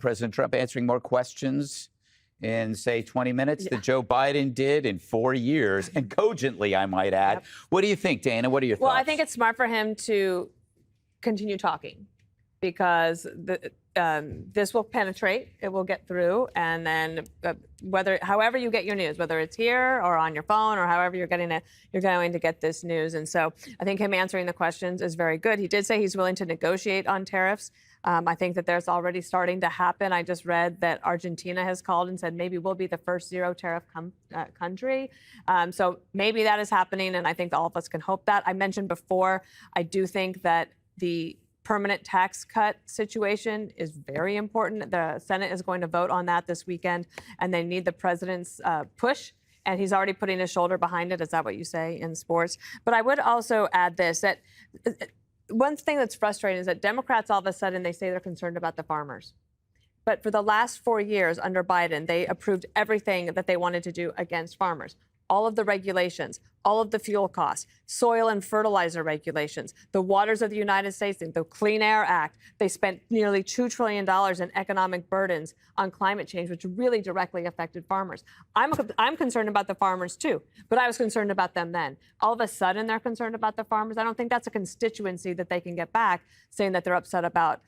President Trump answering more questions in, say, 20 minutes that Joe Biden did in 4 years, and cogently, I might add. Yep. What do you think, Dana? What are your thoughts? Well, I think it's smart for him to continue talking, because this will penetrate, it will get through, and then however you get your news, whether it's here or on your phone or however you're getting it, you're going to get this news. And so I think him answering the questions is very good. He did say he's willing to negotiate on tariffs. I think that there's already starting to happen. I just read that Argentina has called and said maybe we'll be the first zero tariff country. So maybe that is happening, and I think all of us can hope that. I mentioned before, I do think that the permanent tax cut situation is very important. The Senate is going to vote on that this weekend, and they need the president's push, and he's already putting his shoulder behind it. Is that what you say in sports? But I would also add this, that one thing that's frustrating is that Democrats, all of a sudden, they say they're concerned about the farmers. But for the last 4 years under Biden, they approved everything that they wanted to do against farmers. All of the regulations, all of the fuel costs, soil and fertilizer regulations, the waters of the United States, the Clean Air Act. They spent nearly $2 trillion in economic burdens on climate change, which really directly affected farmers. I'm concerned about the farmers, too, but I was concerned about them then. All of a sudden, they're concerned about the farmers. I don't think that's a constituency that they can get back, saying that they're upset about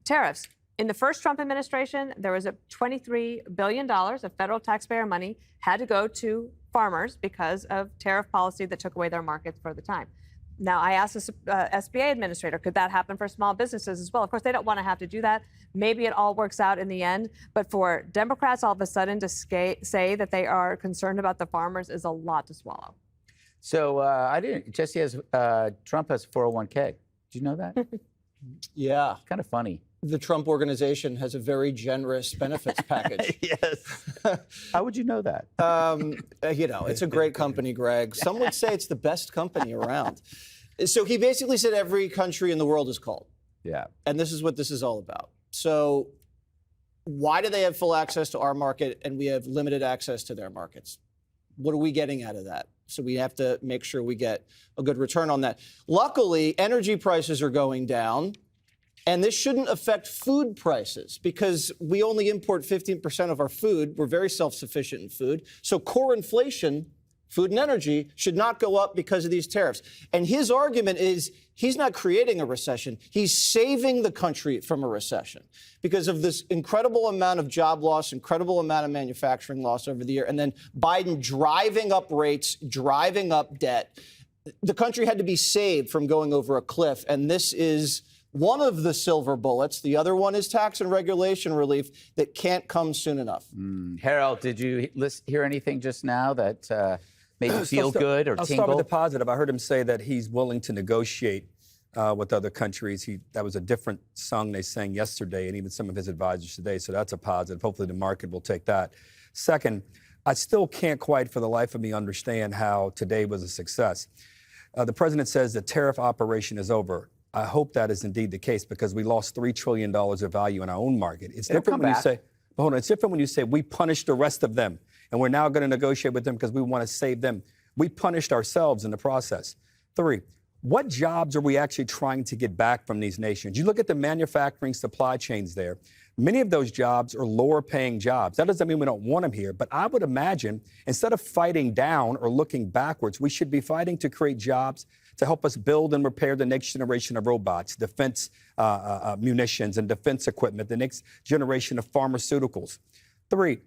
tariffs. In the first Trump administration, there was $23 billion of federal taxpayer money had to go to farmers because of tariff policy that took away their markets for the time. Now, I asked the SBA administrator, could that happen for small businesses as well? Of course, they don't want to have to do that. Maybe it all works out in the end. But for Democrats all of a sudden to say that they are concerned about the farmers is a lot to swallow. So Jesse has, Trump has 401k. Did you know that? Yeah. Kind of funny. The Trump organization has a very generous benefits package. Yes. How would you know that? It's a great company, Greg. Some would say it's the best company around. So he basically said every country in the world is called. Yeah. And this is what this is all about. So why do they have full access to our market and we have limited access to their markets? What are we getting out of that? So we have to make sure we get a good return on that. Luckily, energy prices are going down. And this shouldn't affect food prices because we only import 15% of our food. We're very self-sufficient in food. So core inflation, food and energy, should not go up because of these tariffs. And his argument is he's not creating a recession. He's saving the country from a recession because of this incredible amount of job loss, incredible amount of manufacturing loss over the year, and then Biden driving up rates, driving up debt. The country had to be saved from going over a cliff, and this is one of the silver bullets. The other one is tax and regulation relief that can't come soon enough. Harold, did you hear anything just now that made you feel good or tingle? I'll start with the positive. I heard him say that he's willing to negotiate with other countries. That was a different song they sang yesterday, and even some of his advisors today, so that's a positive. Hopefully the market will take that. Second, I still can't quite for the life of me understand how today was a success. The president says the tariff operation is over. I hope that is indeed the case because we lost $3 trillion of value in our own market. It's different when you say, but hold on, it's different when you say we punished the rest of them and we're now going to negotiate with them because we want to save them. We punished ourselves in the process. 3, what jobs are we actually trying to get back from these nations? You look at the manufacturing supply chains there. Many of those jobs are lower paying jobs. That doesn't mean we don't want them here, but I would imagine instead of fighting down or looking backwards, we should be fighting to create jobs to help us build and repair the next generation of robots, defense munitions and defense equipment, the next generation of pharmaceuticals. 3,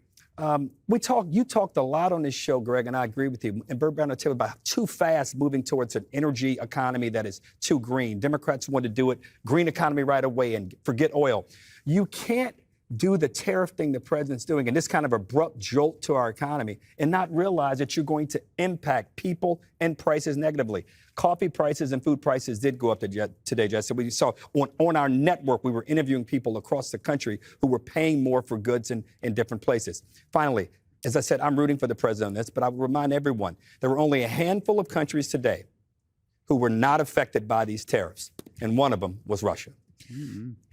you talked a lot on this show, Greg, and I agree with you. And Bert Brown will tell you about too fast moving towards an energy economy that is too green. Democrats want to do it, green economy right away and forget oil. You can't do the tariff thing the president's doing and this kind of abrupt jolt to our economy and not realize that you're going to impact people and prices negatively. Coffee prices and food prices did go up today, Jesse. We saw on our network, we were interviewing people across the country who were paying more for goods in different places. Finally, as I said, I'm rooting for the president on this, but I will remind everyone, there were only a handful of countries today who were not affected by these tariffs, and one of them was Russia.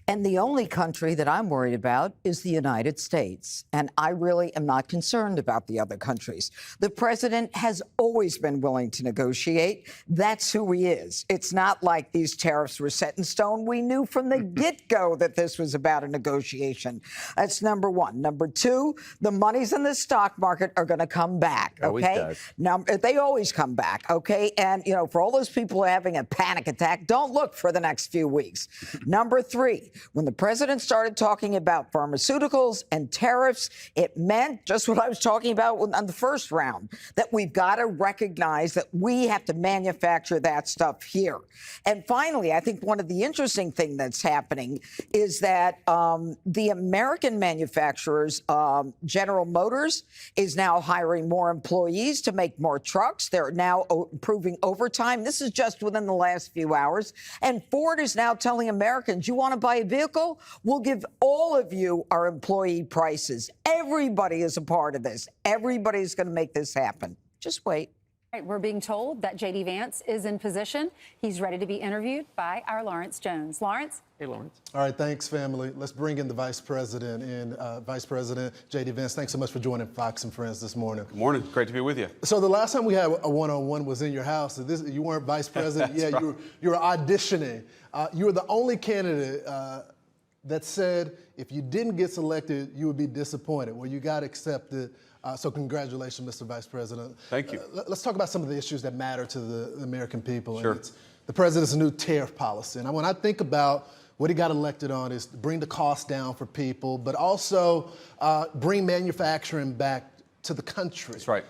And the only country that I'm worried about is the United States. And I really am not concerned about the other countries. The president has always been willing to negotiate. That's who he is. It's not like these tariffs were set in stone. We knew from the get-go that this was about a negotiation. That's number one. Number two, the monies in the stock market are going to come back. Always Okay. does. Now, they always come back. Okay. And, you know, for all those people having a panic attack, don't look for the next few weeks. Number three, when the president started talking about pharmaceuticals and tariffs, it meant just what I was talking about on the first round, that we've got to recognize that we have to manufacture that stuff here. And finally, I think one of the interesting things that's happening is that the American manufacturers, General Motors, is now hiring more employees to make more trucks. They're now improving overtime. This is just within the last few hours. And Ford is now telling Americans, you want to buy a vehicle? We'll give all of you our employee prices. Everybody is a part of this. Everybody's going to make this happen. Just wait. Right, we're being told that J.D. Vance is in position. He's ready to be interviewed by our Lawrence Jones. Lawrence? Hey, Lawrence. All right, thanks, family. Let's bring in the Vice President Vice President J.D. Vance. Thanks so much for joining Fox and Friends this morning. Good morning. Great to be with you. So the last time we had a one-on-one was in your house. So you weren't Vice President. Yeah, right. you were auditioning. You were the only candidate that said if you didn't get selected, you would be disappointed. Well, you got accepted. So congratulations, Mr. Vice President. Thank you. Let's talk about some of the issues that matter to the American people. Sure. And it's the president's new tariff policy. And when I think about what he got elected on is to bring the cost down for people, but also bring manufacturing back to the country. That's right.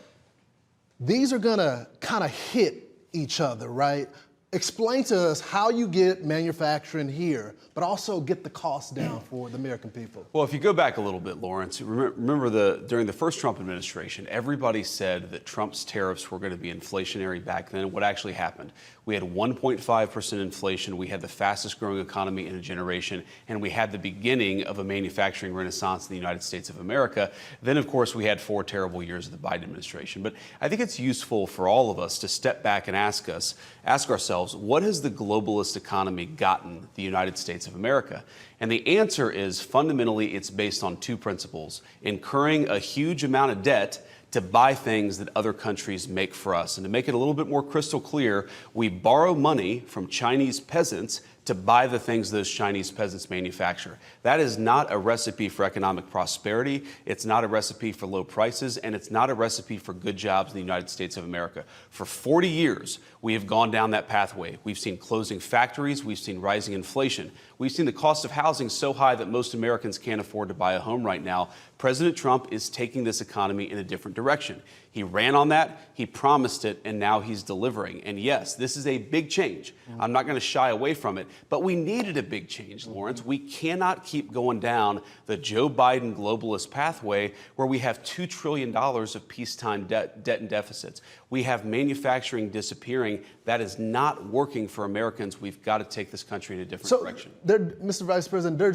These are gonna kind of hit each other, right? Explain to us how you get manufacturing here, but also get the cost down for the American people. Well, if you go back a little bit, Lawrence, remember during the first Trump administration, everybody said that Trump's tariffs were going to be inflationary back then. What actually happened? We had 1.5% inflation. We had the fastest growing economy in a generation, and we had the beginning of a manufacturing renaissance in the United States of America. Then, of course, we had 4 terrible years of the Biden administration. But I think it's useful for all of us to step back and ask ourselves, what has the globalist economy gotten the United States of America? And the answer is fundamentally it's based on 2 principles: incurring a huge amount of debt to buy things that other countries make for us. And to make it a little bit more crystal clear, we borrow money from Chinese peasants to buy the things those Chinese peasants manufacture. That is not a recipe for economic prosperity. It's not a recipe for low prices, and it's not a recipe for good jobs in the United States of America. For 40 years, we have gone down that pathway. We've seen closing factories. We've seen rising inflation. We've seen the cost of housing so high that most Americans can't afford to buy a home right now. President Trump is taking this economy in a different direction. He ran on that, he promised it, and now he's delivering. And yes, this is a big change. I'm not going to shy away from it, but we needed a big change, Lawrence. We cannot keep going down the Joe Biden globalist pathway where we have $2 trillion of peacetime debt and deficits. We have manufacturing disappearing. That is not working for Americans. We've got to take this country in a different direction. Mr. Vice President, there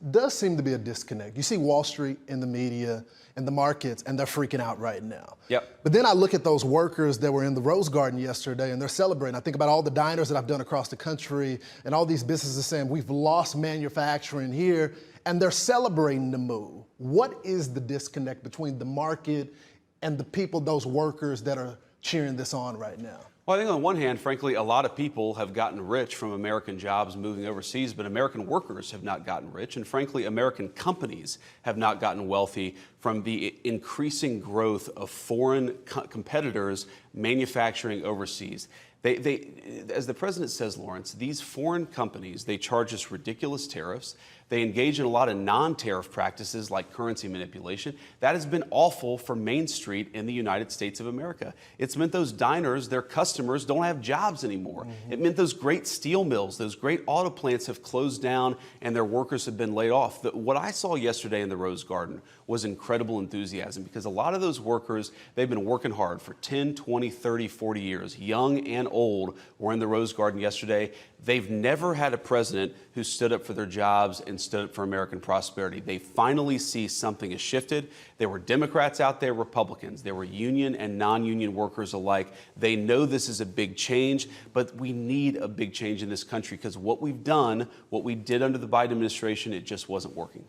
does seem to be a disconnect. You see Wall Street in the media and the markets, and they're freaking out right now. Yep. But then I look at those workers that were in the Rose Garden yesterday, and they're celebrating. I think about all the diners that I've done across the country, and all these businesses saying, we've lost manufacturing here, and they're celebrating the move. What is the disconnect between the market and the people, those workers that are cheering this on right now? Well, I think on one hand, frankly, a lot of people have gotten rich from American jobs moving overseas, but American workers have not gotten rich. And frankly, American companies have not gotten wealthy from the increasing growth of foreign competitors manufacturing overseas. As the president says, Lawrence, these foreign companies, they charge us ridiculous tariffs. They engage in a lot of non-tariff practices like currency manipulation. That has been awful for Main Street in the United States of America. It's meant those diners, their customers, don't have jobs anymore. Mm-hmm. It meant those great steel mills, those great auto plants have closed down and their workers have been laid off. What I saw yesterday in the Rose Garden was incredible enthusiasm because a lot of those workers, they've been working hard for 10, 20, 30, 40 years. Young and old were in the Rose Garden yesterday. They've never had a president who stood up for their jobs and stood up for American prosperity. They finally see something has shifted. There were Democrats out there, Republicans. There were union and non-union workers alike. They know this is a big change, but we need a big change in this country because what we've done, what we did under the Biden administration, it just wasn't working.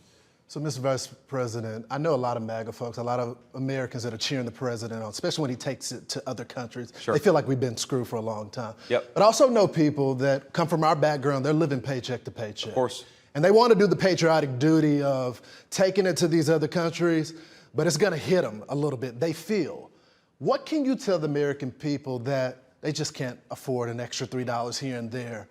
So, Mr. Vice President, I know a lot of MAGA folks, a lot of Americans that are cheering the president on, especially when he takes it to other countries. Sure. They feel like we've been screwed for a long time. Yep. But I also know people that come from our background, they're living paycheck to paycheck. Of course. And they want to do the patriotic duty of taking it to these other countries, but it's going to hit them a little bit. They feel. What can you tell the American people that they just can't afford an extra $3 here and there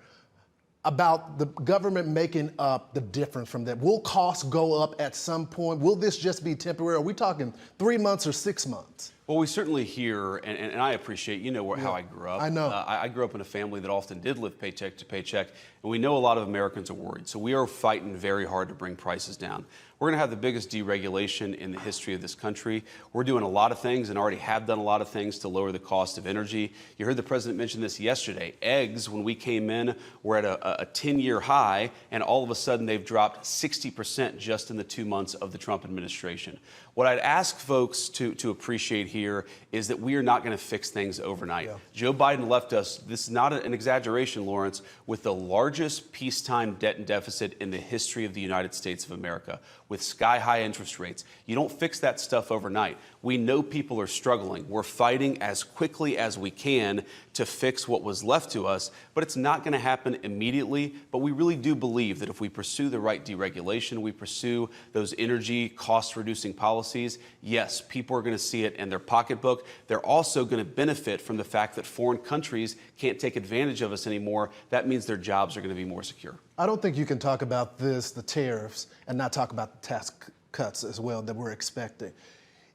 about the government making up the difference from that? Will costs go up at some point? Will this just be temporary? Are we talking 3 months or 6 months? Well, we certainly hear, and I appreciate, how I grew up. I know. I grew up in a family that often did live paycheck to paycheck, and we know a lot of Americans are worried. So we are fighting very hard to bring prices down. We're going to have the biggest deregulation in the history of this country. We're doing a lot of things and already have done a lot of things to lower the cost of energy. You heard the president mention this yesterday. Eggs, when we came in, were at a 10-year high, and all of a sudden they've dropped 60% just in the 2 months of the Trump administration. What I'd ask folks to appreciate here is that we are not going to fix things overnight. Yeah. Joe Biden left us, this is not an exaggeration, Lawrence, with the largest peacetime debt and deficit in the history of the United States of America, with sky-high interest rates. You don't fix that stuff overnight. We know people are struggling. We're fighting as quickly as we can to fix what was left to us, but it's not going to happen immediately. But we really do believe that if we pursue the right deregulation, we pursue those energy cost-reducing policies, yes, people are going to see it in their pocketbook. They're also going to benefit from the fact that foreign countries can't take advantage of us anymore. That means their jobs are going to be more secure. I don't think you can talk about this, the tariffs, and not talk about the tax cuts as well that we're expecting.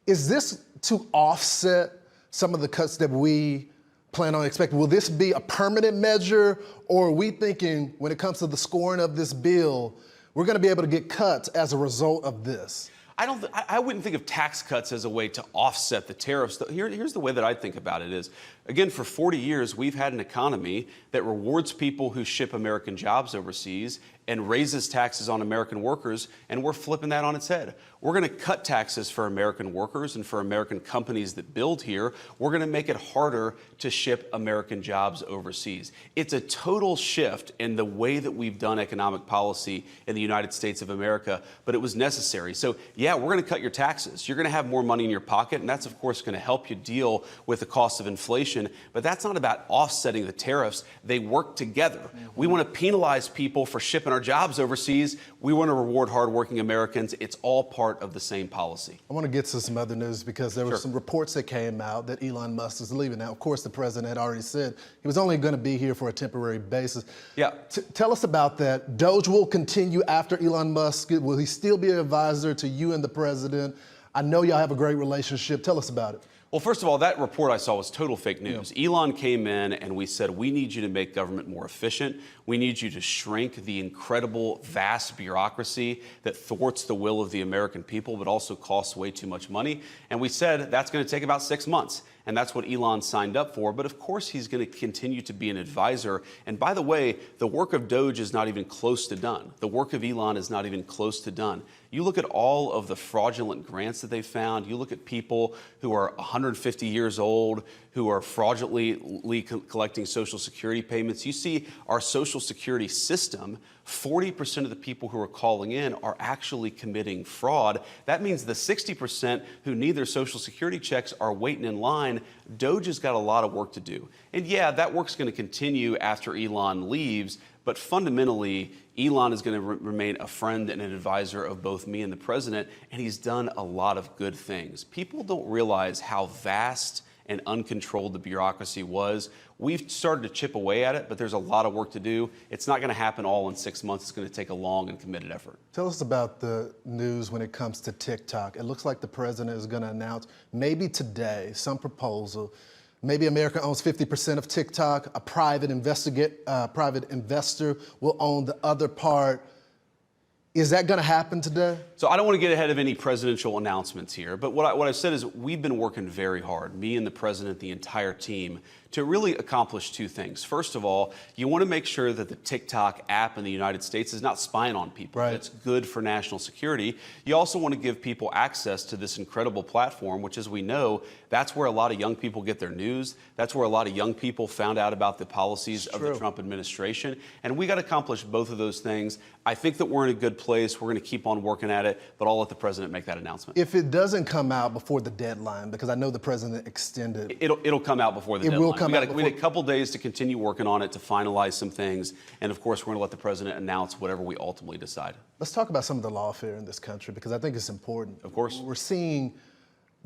Is this to offset some of the cuts that we plan on expecting? Will this be a permanent measure, or are we thinking when it comes to the scoring of this bill, we're going to be able to get cuts as a result of this? I wouldn't think of tax cuts as a way to offset the tariffs. Here's the way that I think about it is, again, for 40 years, we've had an economy that rewards people who ship American jobs overseas and raises taxes on American workers, and we're flipping that on its head. We're going to cut taxes for American workers and for American companies that build here. We're going to make it harder to ship American jobs overseas. It's a total shift in the way that we've done economic policy in the United States of America, but it was necessary. So, yeah, we're going to cut your taxes. You're going to have more money in your pocket, and that's, of course, going to help you deal with the cost of inflation, but that's not about offsetting the tariffs. They work together. We want to penalize people for shipping our jobs overseas. We want to reward hardworking Americans. It's all part of the same policy. I want to get to some other news because there were some reports that came out that Elon Musk is leaving. Now, of course, the president had already said he was only going to be here for a temporary basis. Yeah. Tell us about that. Doge will continue after Elon Musk. Will he still be an advisor to you and the president? I know y'all have a great relationship. Tell us about it. Well, first of all, that report I saw was total fake news. Yeah. Elon came in and we said, we need you to make government more efficient. We need you to shrink the incredible, vast bureaucracy that thwarts the will of the American people, but also costs way too much money. And we said that's going to take about 6 months. And that's what Elon signed up for. But of course, he's going to continue to be an advisor. And by the way, the work of Doge is not even close to done. The work of Elon is not even close to done. You look at all of the fraudulent grants that they found. You look at people who are 150 years old, who are fraudulently collecting Social Security payments. You see our Social Security system, 40% of the people who are calling in are actually committing fraud. That means the 60% who need their Social Security checks are waiting in line. Doge has got a lot of work to do. And yeah, that work's going to continue after Elon leaves, but fundamentally, Elon is going to remain a friend and an advisor of both me and the president, and he's done a lot of good things. People don't realize how vast and uncontrolled the bureaucracy was. We've started to chip away at it, but there's a lot of work to do. It's not going to happen all in 6 months. It's going to take a long and committed effort. Tell us about the news when it comes to TikTok. It looks like the president is going to announce maybe today some proposal. Maybe America owns 50% of TikTok. A private investor will own the other part. Is that going to happen today? So I don't want to get ahead of any presidential announcements here, but what I've said is we've been working very hard, me and the president, the entire team, to really accomplish two things. First of all, you want to make sure that the TikTok app in the United States is not spying on people. Right. That's good for national security. You also want to give people access to this incredible platform, which, as we know, that's where a lot of young people get their news. That's where a lot of young people found out about the policies of the Trump administration. And we got to accomplish both of those things. I think that we're in a good place. We're going to keep on working at it, but I'll let the president make that announcement. If it doesn't come out before the deadline, because I know the president extended. It'll come out before the deadline. It will come out we got a couple days to continue working on it, to finalize some things. And of course, we're going to let the president announce whatever we ultimately decide. Let's talk about some of the lawfare in this country, because I think it's important. Of course. We're seeing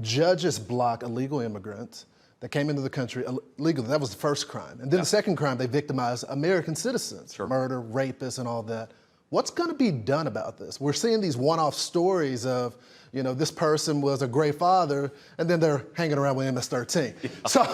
judges block illegal immigrants that came into the country illegally. That was the first crime. And then the second crime, they victimized American citizens, murder, rapists, and all that. What's going to be done about this? We're seeing these one-off stories of, you know, this person was a great father, and then they're hanging around with MS-13. So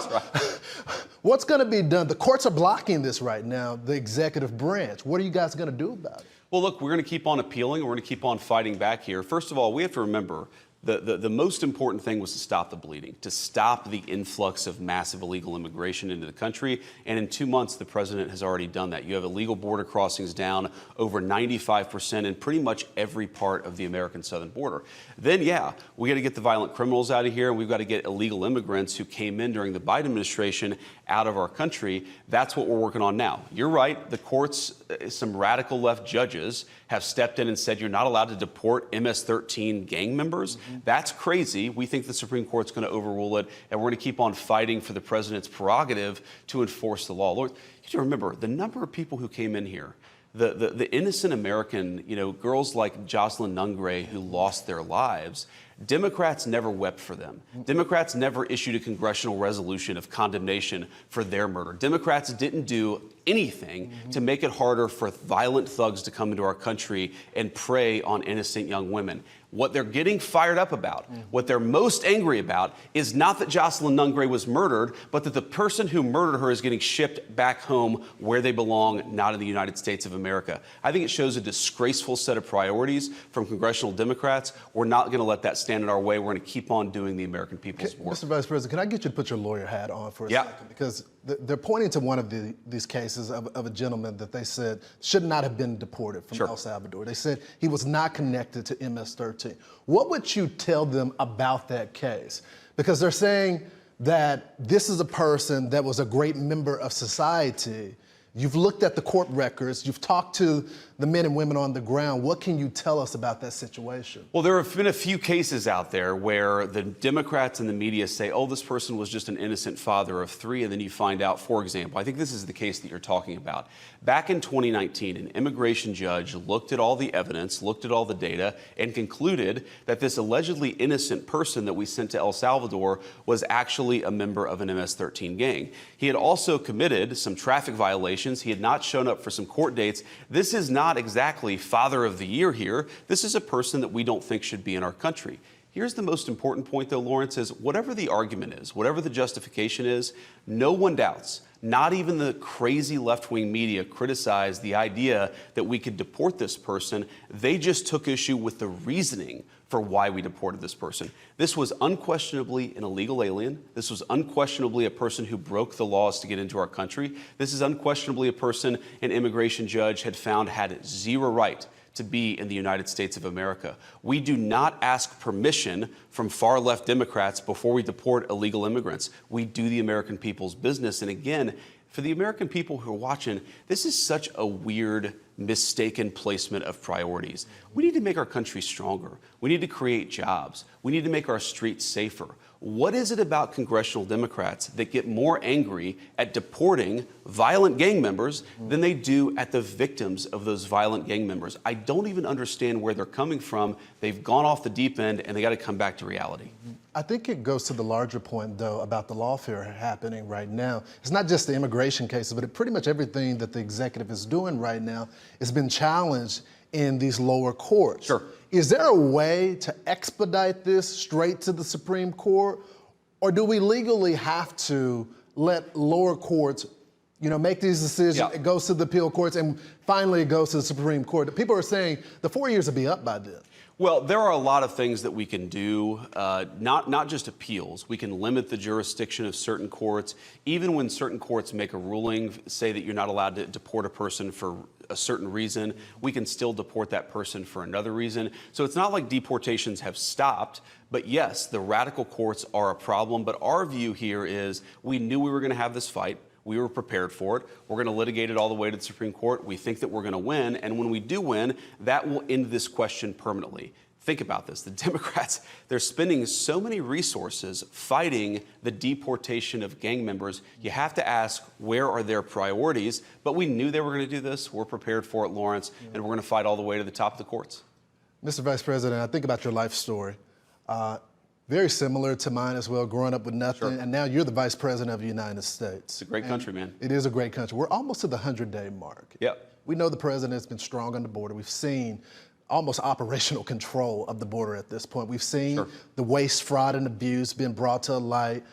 what's going to be done? The courts are blocking this right now, the executive branch. What are you guys going to do about it? Well, look, we're going to keep on appealing. We're going to keep on fighting back here. First of all, we have to remember the most important thing was to stop the bleeding, to stop the influx of massive illegal immigration into the country. And in 2 months, the president has already done that. You have illegal border crossings down over 95% in pretty much every part of the American southern border. Then, yeah, we got to get the violent criminals out of here, and we've got to get illegal immigrants who came in during the Biden administration out of our country. That's what we're working on now. You're right. The courts, some radical left judges have stepped in and said you're not allowed to deport MS-13 gang members. That's crazy. We think the Supreme Court's going to overrule it, and we're going to keep on fighting for the president's prerogative to enforce the law. Lord, you have to remember the number of people who came in here. The innocent American, you know, girls like Jocelyn Nungray who lost their lives. Democrats never wept for them. Democrats never issued a congressional resolution of condemnation for their murder. Democrats didn't do anything to make it harder for violent thugs to come into our country and prey on innocent young women. What they're getting fired up about, what they're most angry about, is not that Jocelyn Nungray was murdered, but that the person who murdered her is getting shipped back home where they belong, not in the United States of America. I think it shows a disgraceful set of priorities from congressional Democrats. We're not going to let that stand in our way. We're going to keep on doing the American people's work. Mr. Vice President, can I get you to put your lawyer hat on for a second? Because they're pointing to one of these cases of a gentleman that they said should not have been deported from El Salvador. They said he was not connected to MS-13. What would you tell them about that case? Because they're saying that this is a person that was a great member of society. You've looked at the court records. You've talked to the men and women on the ground. What can you tell us about that situation? Well, there have been a few cases out there where the Democrats and the media say, oh, this person was just an innocent father of three, and then you find out, for example, I think this is the case that you're talking about. Back in 2019, an immigration judge looked at all the evidence, looked at all the data, and concluded that this allegedly innocent person that we sent to El Salvador was actually a member of an MS-13 gang. He had also committed some traffic violations. He had not shown up for some court dates. This is not exactly Father of the Year here. This is a person that we don't think should be in our country. Here's the most important point, though, Lawrence, is whatever the argument is, whatever the justification is, no one doubts, not even the crazy left-wing media criticized the idea that we could deport this person. They just took issue with the reasoning for why we deported this person. This was unquestionably an illegal alien. This was unquestionably a person who broke the laws to get into our country. This is unquestionably a person an immigration judge had found had zero right to be in the United States of America. We do not ask permission from far-left Democrats before we deport illegal immigrants. We do the American people's business. And again, for the American people who are watching, this is such a weird, mistaken placement of priorities. We need to make our country stronger. We need to create jobs. We need to make our streets safer. What is it about congressional Democrats that get more angry at deporting violent gang members than they do at the victims of those violent gang members? I don't even understand where they're coming from. They've gone off the deep end, and they got to come back to reality. I think it goes to the larger point, though, about the lawfare happening right now. It's not just the immigration cases, but pretty much everything that the executive is doing right now has been challenged in these lower courts. Sure. Is there a way to expedite this straight to the Supreme Court? Or do we legally have to let lower courts, make these decisions? Yeah. It goes to the appeal courts, and finally it goes to the Supreme Court. People are saying the 4 years will be up by then. Well, there are a lot of things that we can do, not just appeals. We can limit the jurisdiction of certain courts. Even when certain courts make a ruling, say that you're not allowed to deport a person for a certain reason, we can still deport that person for another reason. So it's not like deportations have stopped. But yes, the radical courts are a problem. But our view here is we knew we were going to have this fight. We were prepared for it. We're going to litigate it all the way to the Supreme Court. We think that we're going to win. And when we do win, that will end this question permanently. Think about this. The Democrats, they're spending so many resources fighting the deportation of gang members. You have to ask, where are their priorities? But we knew they were going to do this. We're prepared for it, Lawrence, and we're going to fight all the way to the top of the courts. Mr. Vice President, I think about your life story. Very similar to mine as well, growing up with nothing, and now you're the Vice President of the United States. It's a great country, man. It is a great country. We're almost to the 100-day mark. Yep. We know the president has been strong on the border. We've seen almost operational control of the border at this point. We've seen the waste, fraud, and abuse being brought to light.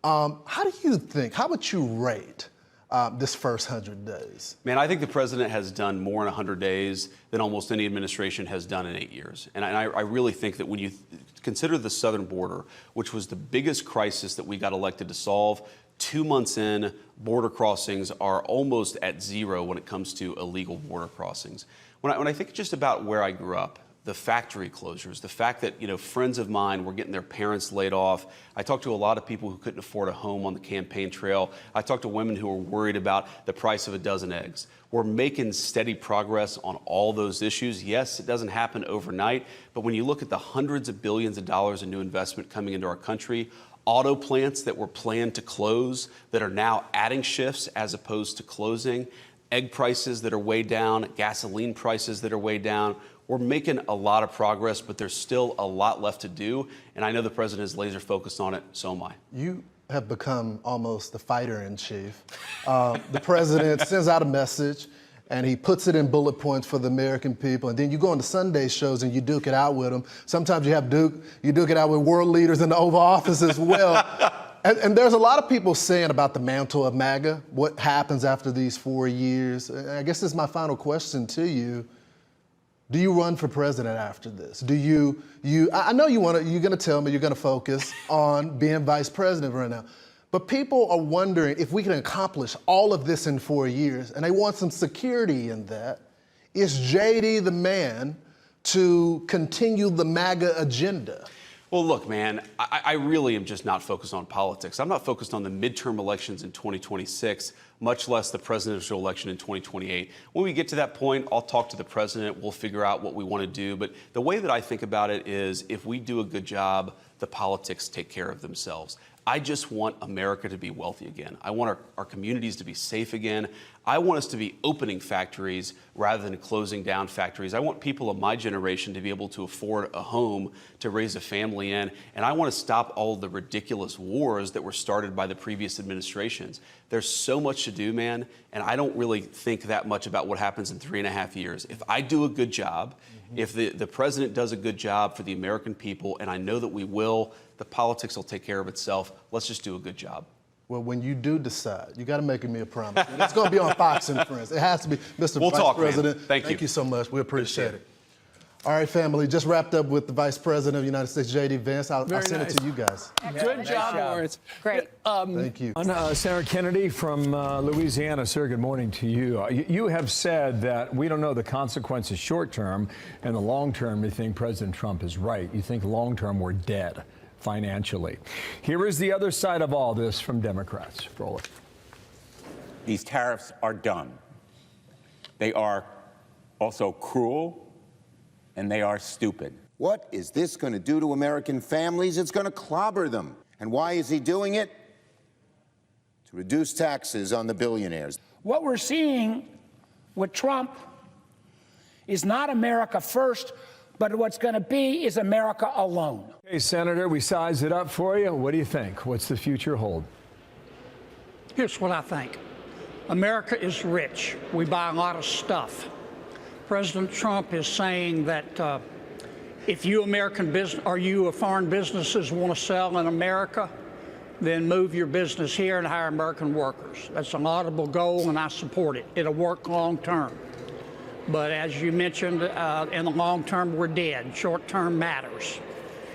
How do you think, how would you rate this first 100 days? Man, I think the president has done more in 100 days than almost any administration has done in 8 years. And I really think that when you consider the southern border, which was the biggest crisis that we got elected to solve, 2 months in, border crossings are almost at zero when it comes to illegal border crossings. When I think just about where I grew up, the factory closures, the fact that, friends of mine were getting their parents laid off. I talked to a lot of people who couldn't afford a home on the campaign trail. I talked to women who were worried about the price of a dozen eggs. We're making steady progress on all those issues. Yes, it doesn't happen overnight, but when you look at the hundreds of billions of dollars in new investment coming into our country, auto plants that were planned to close that are now adding shifts as opposed to closing, egg prices that are way down, gasoline prices that are way down. We're making a lot of progress, but there's still a lot left to do. And I know the president is laser focused on it, so am I. You have become almost the fighter in chief. The president sends out a message and he puts it in bullet points for the American people. And then you go on the Sunday shows and you duke it out with them. Sometimes you duke it out with world leaders in the Oval Office as well. And there's a lot of people saying about the mantle of MAGA, what happens after these 4 years. I guess this is my final question to you. Do you run for president after this? Do I know you're going to tell me you're going to focus on being vice president right now. But people are wondering if we can accomplish all of this in 4 years, and they want some security in that. Is JD the man to continue the MAGA agenda? Well, look, man, I really am just not focused on politics. I'm not focused on the midterm elections in 2026, much less the presidential election in 2028. When we get to that point, I'll talk to the president. We'll figure out what we want to do. But the way that I think about it is if we do a good job, the politics take care of themselves. I just want America to be wealthy again. I want our communities to be safe again. I want us to be opening factories rather than closing down factories. I want people of my generation to be able to afford a home to raise a family in. And I want to stop all of the ridiculous wars that were started by the previous administrations. There's so much to do, man. And I don't really think that much about what happens in 3.5 years. If I do a good job, if the president does a good job for the American people, and I know that we will, the politics will take care of itself. Let's just do a good job. Well, when you do decide, you got to make me a promise. It's going to be on Fox and Friends. It has to be. Mr. We'll Vice talk, President, man. Thank you so much. We appreciate it. All right, family, just wrapped up with the Vice President of the United States, J.D. Vance. I'll send it to you guys. Good job, Lawrence. Great. Thank you. Senator Kennedy from Louisiana, sir, good morning to you. You have said that we don't know the consequences short term, and the long term, you think President Trump is right. You think long term we're dead financially. Here is the other side of all this from Democrats. Roll it. These tariffs are dumb. They are also cruel, and they are stupid. What is this going to do to American families? It's going to clobber them. And why is he doing it? To reduce taxes on the billionaires. What we're seeing with Trump is not America first, but what's going to be is America alone. Hey, Senator, we size it up for you. What do you think? What's the future hold? Here's what I think. America is rich. We buy a lot of stuff. President Trump is saying that if you American business or you foreign businesses want to sell in America, then move your business here and hire American workers. That's a laudable goal, and I support it. It'll work long term. But as you mentioned, in the long term, we're dead. Short term matters.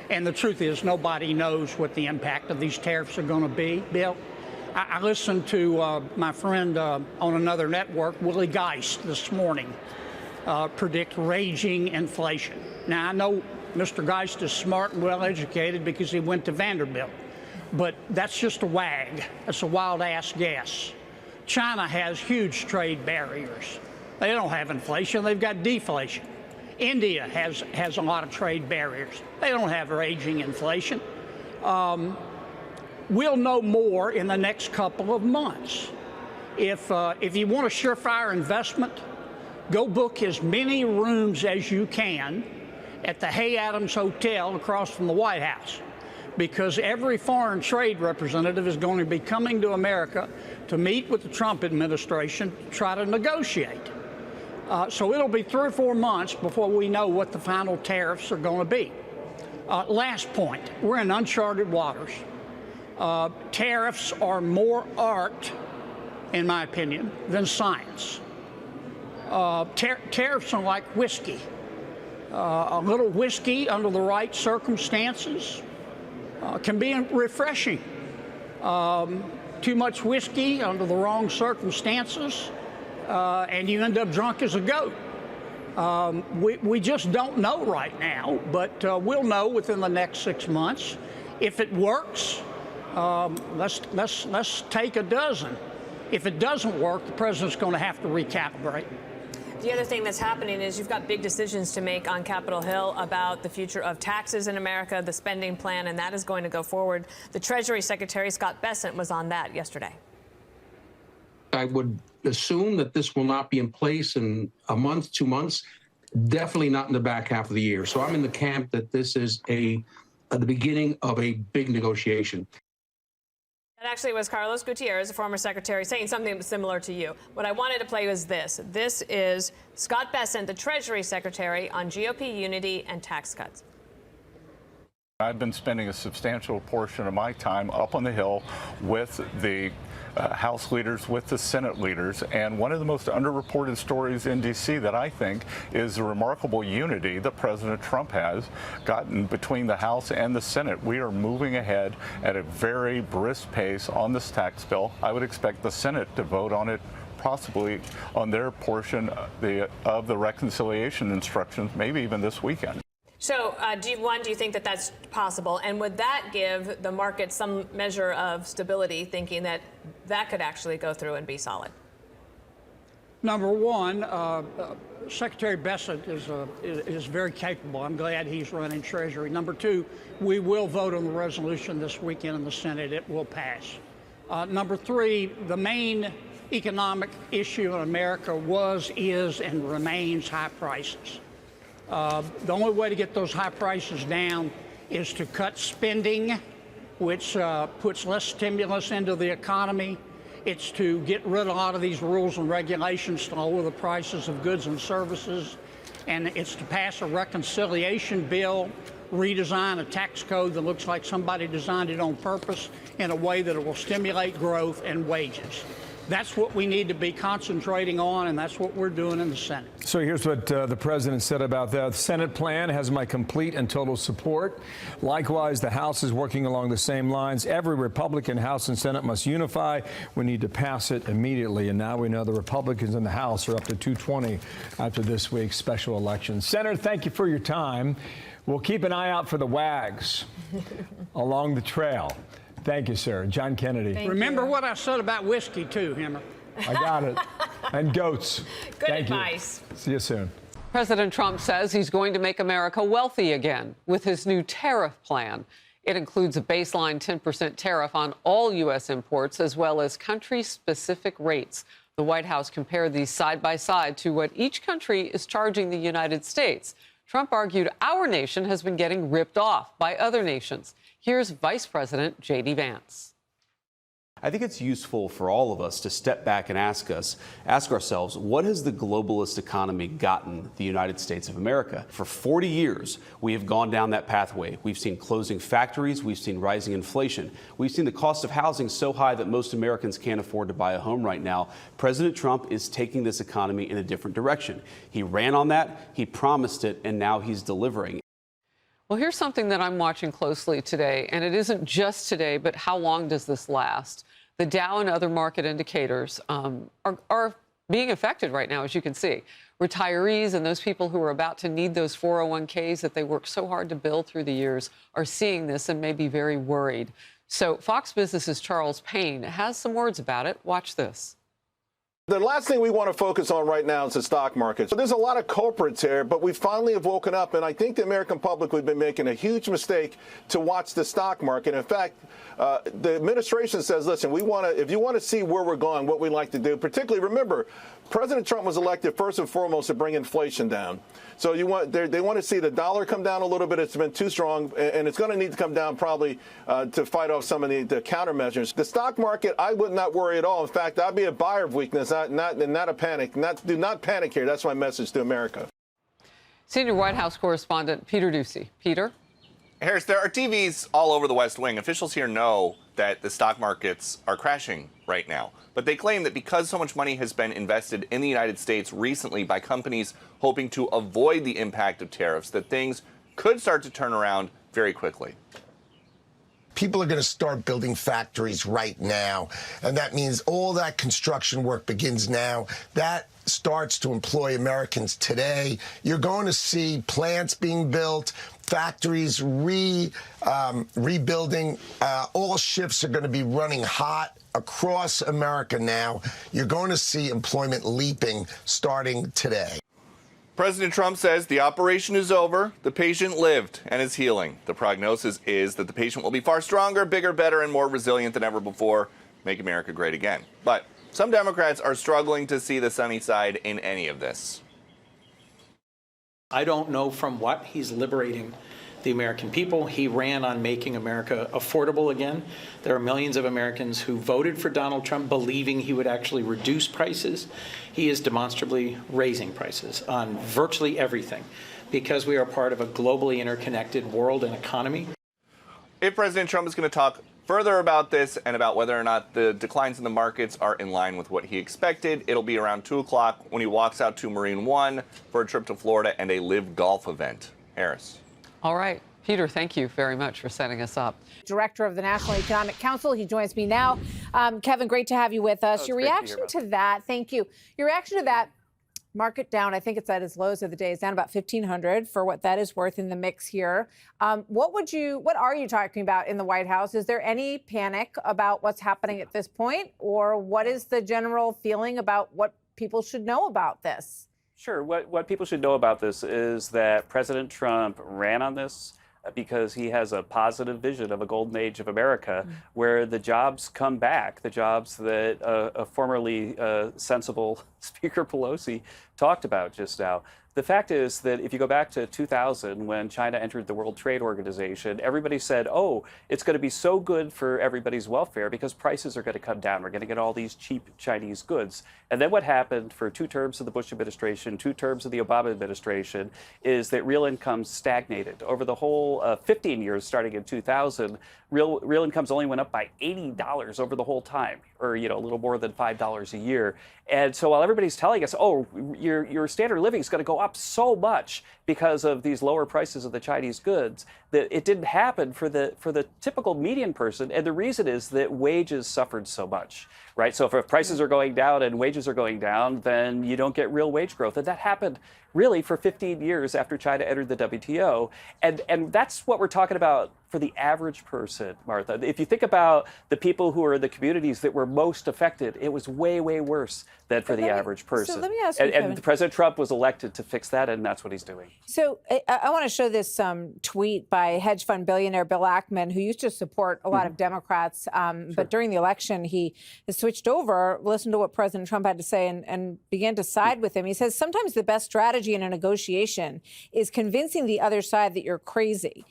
And the truth is, nobody knows what the impact of these tariffs are going to be, Bill. I listened to my friend on another network, Willie Geist, this morning, predict raging inflation. Now, I know Mr. Geist is smart and well-educated because he went to Vanderbilt, but that's just a wag. That's a wild-ass guess. China has huge trade barriers. They don't have inflation. They've got deflation. India has a lot of trade barriers. They don't have raging inflation. We'll know more in the next couple of months. If you want a surefire investment, go book as many rooms as you can at the Hay Adams Hotel across from the White House, because every foreign trade representative is going to be coming to America to meet with the Trump administration to try to negotiate. So it'll be 3 or 4 months before we know what the final tariffs are going to be. Last point, we're in uncharted waters. Tariffs are more art, in my opinion, than science. Tariffs are like whiskey. A little whiskey under the right circumstances can be refreshing. Too much whiskey under the wrong circumstances, and you end up drunk as a goat. We just don't know right now, but we'll know within the next 6 months. If it works, let's take a dozen. If it doesn't work, the president's going to have to recalibrate. The other thing that's happening is you've got big decisions to make on Capitol Hill about the future of taxes in America, the spending plan, and that is going to go forward. The Treasury Secretary, Scott Bessent, was on that yesterday. I would assume that this will not be in place in a month, 2 months, definitely not in the back half of the year. So I'm in the camp that this is the beginning of a big negotiation. That actually was Carlos Gutierrez, a former secretary, saying something similar to you. What I wanted to play was this. This is Scott Bessent, the Treasury Secretary, on GOP unity and tax cuts. I've been spending a substantial portion of my time up on the Hill with the House leaders, with the Senate leaders, and one of the most underreported stories in D.C. that I think is the remarkable unity that President Trump has gotten between the House and the Senate. We are moving ahead at a very brisk pace on this tax bill. I would expect the Senate to vote on it, possibly on their portion of the reconciliation instructions, maybe even this weekend. So, do you think that that's possible? And would that give the market some measure of stability, thinking that that could actually go through and be solid? Number one, Secretary Bessent is very capable. I'm glad he's running Treasury. Number two, we will vote on the resolution this weekend in the Senate. It will pass. Number three, the main economic issue in America was, is, and remains high prices. The only way to get those high prices down is to cut spending, which puts less stimulus into the economy. It's to get rid of a lot of these rules and regulations to lower the prices of goods and services. And it's to pass a reconciliation bill, redesign a tax code that looks like somebody designed it on purpose in a way that it will stimulate growth and wages. That's what we need to be concentrating on, and that's what we're doing in the Senate. So here's what the president said about that. The Senate plan has my complete and total support. Likewise, the House is working along the same lines. Every Republican House and Senate must unify. We need to pass it immediately. And now we know the Republicans in the House are up to 220 after this week's special election. Senator, thank you for your time. We'll keep an eye out for the wags along the trail. Thank you, sir. John Kennedy. Remember what I said about whiskey, too, Hemmer. I got it. And goats. Good Thank advice. You. See you soon. President Trump says he's going to make America wealthy again with his new tariff plan. It includes a baseline 10% tariff on all U.S. imports, as well as country-specific rates. The White House compared these side by side to what each country is charging the United States. Trump argued our nation has been getting ripped off by other nations. Here's Vice President J.D. Vance. I think it's useful for all of us to step back and ask ourselves, what has the globalist economy gotten the United States of America? For 40 years, we have gone down that pathway. We've seen closing factories. We've seen rising inflation. We've seen the cost of housing so high that most Americans can't afford to buy a home right now. President Trump is taking this economy in a different direction. He ran on that, he promised it, and now he's delivering. Well, here's something that I'm watching closely today, and it isn't just today, but how long does this last? The Dow and other market indicators are being affected right now, as you can see. Retirees and those people who are about to need those 401ks that they worked so hard to build through the years are seeing this and may be very worried. So Fox Business's Charles Payne has some words about it. Watch this. The last thing we want to focus on right now is the stock market. So there's a lot of culprits here, but we finally have woken up, and I think the American public would have been making a huge mistake to watch the stock market. In fact, the administration says, listen, if you want to see where we're going, what we like to do, particularly remember, President Trump was elected first and foremost to bring inflation down. So they want to see the dollar come down a little bit. It's been too strong, and it's going to need to come down probably to fight off some of the countermeasures. The stock market, I would not worry at all. In fact, I'd be a buyer of weakness, not a panic. Do not panic here. That's my message to America. Senior White House correspondent Peter Doocy. Peter? Harris, there are TVs all over the West Wing. Officials here know that the stock markets are crashing right now. But they claim that because so much money has been invested in the United States recently by companies hoping to avoid the impact of tariffs, that things could start to turn around very quickly. People are going to start building factories right now, and that means all that construction work begins now. That starts to employ Americans today. You're going to see plants being built, factories rebuilding. All shifts are going to be running hot across America now. You're going to see employment leaping starting today. President Trump says the operation is over, the patient lived and is healing. The prognosis is that the patient will be far stronger, bigger, better, and more resilient than ever before. Make America great again. But some Democrats are struggling to see the sunny side in any of this. I don't know from what he's liberating the American people. He ran on making America affordable again. There are millions of Americans who voted for Donald Trump believing he would actually reduce prices. He is demonstrably raising prices on virtually everything because we are part of a globally interconnected world and economy. If President Trump is going to talk further about this and about whether or not the declines in the markets are in line with what he expected, it'll be around 2 o'clock when he walks out to Marine One for a trip to Florida and a live golf event. Harris. All right. Peter, thank you very much for setting us up. Director of the National Economic Council. He joins me now. Kevin, great to have you with us. Your reaction to that, thank you. Your reaction to that, market down, I think it's at its lows of the day. It's down about 1,500 for what that is worth in the mix here. What are you talking about in the White House? Is there any panic about what's happening at this point? Or what is the general feeling about what people should know about this? Sure. What people should know about this is that President Trump ran on this because he has a positive vision of a golden age of America where the jobs come back, the jobs that a formerly sensible Speaker Pelosi talked about just now. The fact is that if you go back to 2000, when China entered the World Trade Organization, everybody said, oh, it's going to be so good for everybody's welfare because prices are going to come down. We're going to get all these cheap Chinese goods. And then what happened for 2 terms of the Bush administration, 2 terms of the Obama administration, is that real incomes stagnated. Over the whole 15 years, starting in 2000, real incomes only went up by $80 over the whole time, or a little more than $5 a year. And so while everybody's telling us, oh, your standard of living is going to go up so much because of these lower prices of the Chinese goods, that it didn't happen for the typical median person. And the reason is that wages suffered so much, right? So if prices are going down and wages are going down, then you don't get real wage growth. And that happened really for 15 years after China entered the WTO. And that's what we're talking about for the average person, Martha. If you think about the people who are in the communities that were most affected, it was way, way worse than for the average person. So let me ask you, Kevin. And President Trump was elected to fix that, and that's what he's doing. So I want to show this tweet by hedge fund billionaire Bill Ackman, who used to support a lot of Democrats, but during the election, he has switched over, listened to what President Trump had to say, and began to side with him. He says, sometimes the best strategy in a negotiation is convincing the other side that you're crazy.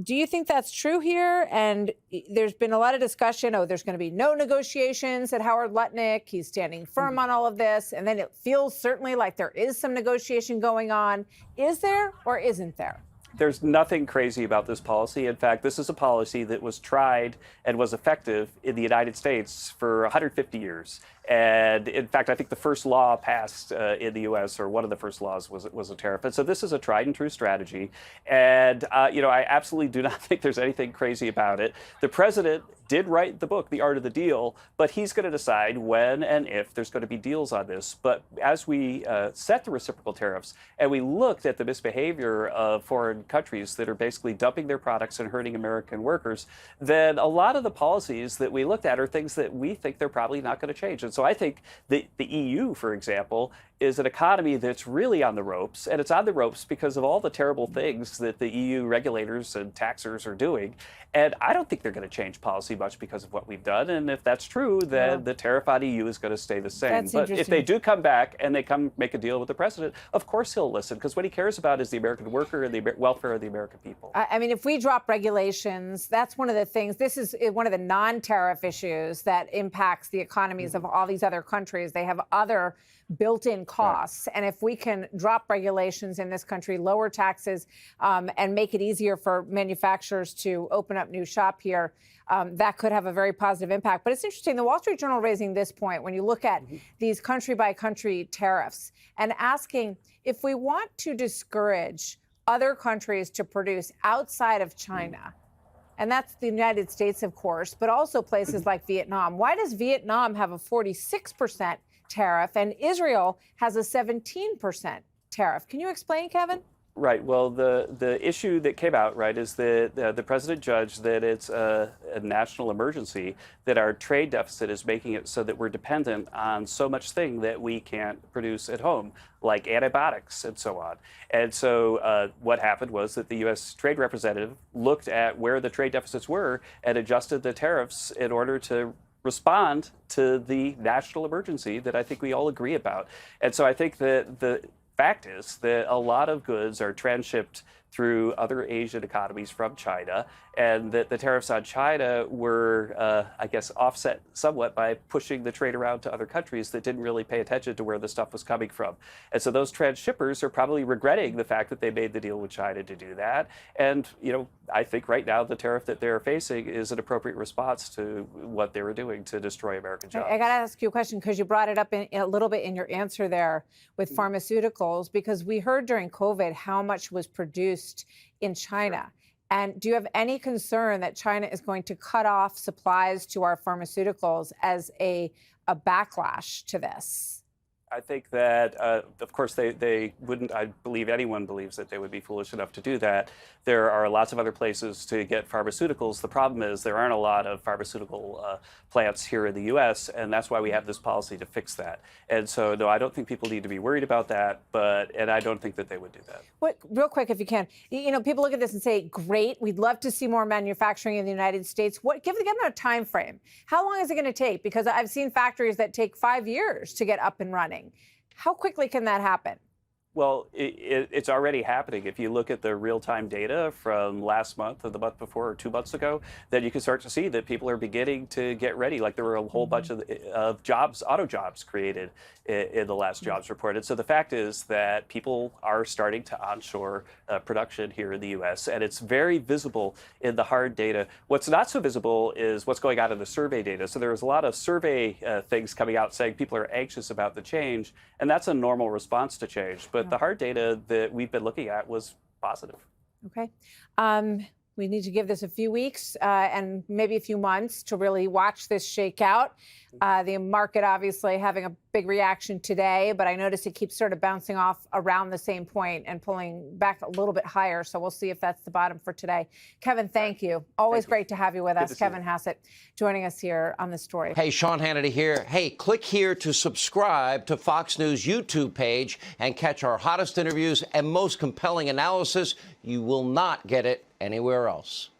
Do you think that's true here? And there's been a lot of discussion, oh, there's going to be no negotiations at Howard Lutnick. He's standing firm on all of this. And then it feels certainly like there is some negotiation going on. Is there or isn't there? There's nothing crazy about this policy. In fact, this is a policy that was tried and was effective in the United States for 150 years. And in fact, I think the first law passed in the U.S., or one of the first laws, was a tariff. And so this is a tried and true strategy. And, I absolutely do not think there's anything crazy about it. The president did write the book, The Art of the Deal, but he's going to decide when and if there's going to be deals on this. But as we set the reciprocal tariffs and we looked at the misbehavior of foreign countries that are basically dumping their products and hurting American workers, then a lot of the policies that we looked at are things that we think they're probably not going to change. And so I think the EU, for example, is an economy that's really on the ropes, and it's on the ropes because of all the terrible things that the EU regulators and taxers are doing. And I don't think they're going to change policy much because of what we've done. And if that's true, then the tariff on EU is going to stay the same. That's but if they do come back and they come make a deal with the president, of course he'll listen, because what he cares about is the American worker and the welfare of the American people. I mean, if we drop regulations, that's one of the things. This is one of the non-tariff issues that impacts the economies of all these other countries. They have other built-in costs. And if we can drop regulations in this country, lower taxes, and make it easier for manufacturers to open up new shop here, that could have a very positive impact. But it's interesting, the Wall Street Journal raising this point when you look at these country-by-country tariffs and asking if we want to discourage other countries to produce outside of China, and that's the United States, of course, but also places like Vietnam. Why does Vietnam have a 46% tariff and Israel has a 17% tariff? Can you explain, Kevin? Right. Well, the issue that came out, right, is that the president judged that it's a national emergency, that our trade deficit is making it so that we're dependent on so much thing that we can't produce at home, like antibiotics and so on. And so what happened was that the U.S. trade representative looked at where the trade deficits were and adjusted the tariffs in order to respond to the national emergency that I think we all agree about. And so I think that the fact is that a lot of goods are transshipped through other Asian economies from China, and that the tariffs on China were, I guess, offset somewhat by pushing the trade around to other countries that didn't really pay attention to where the stuff was coming from. And so those transshippers are probably regretting the fact that they made the deal with China to do that. And, I think right now the tariff that they're facing is an appropriate response to what they were doing to destroy American jobs. I got to ask you a question, because you brought it up in a little bit in your answer there with pharmaceuticals, because we heard during COVID how much was produced in China. And do you have any concern that China is going to cut off supplies to our pharmaceuticals as a backlash to this? I think that, of course, they wouldn't, I believe anyone believes that they would be foolish enough to do that. There are lots of other places to get pharmaceuticals. The problem is there aren't a lot of pharmaceutical plants here in the U.S., and that's why we have this policy to fix that. And so, no, I don't think people need to be worried about that, and I don't think that they would do that. Real quick, if you can, people look at this and say, great, we'd love to see more manufacturing in the United States. Give them a time frame. How long is it going to take? Because I've seen factories that take 5 years to get up and running. How quickly can that happen? Well, it's already happening. If you look at the real-time data from last month or the month before or 2 months ago, then you can start to see that people are beginning to get ready. Like there were a whole bunch of jobs, auto jobs created in the last jobs report. And so the fact is that people are starting to onshore production here in the U.S., and it's very visible in the hard data. What's not so visible is what's going on in the survey data. So there's a lot of survey things coming out saying people are anxious about the change, and that's a normal response to change. But the hard data that we've been looking at was positive. Okay. We need to give this a few weeks and maybe a few months to really watch this shake out. The market obviously having a big reaction today, but I notice it keeps sort of bouncing off around the same point and pulling back a little bit higher. So we'll see if that's the bottom for today. Kevin, thank you. Always great to have you with us. Kevin Hassett joining us here on The Story. Hey, Sean Hannity here. Hey, click here to subscribe to Fox News YouTube page and catch our hottest interviews and most compelling analysis. You will not get it anywhere else.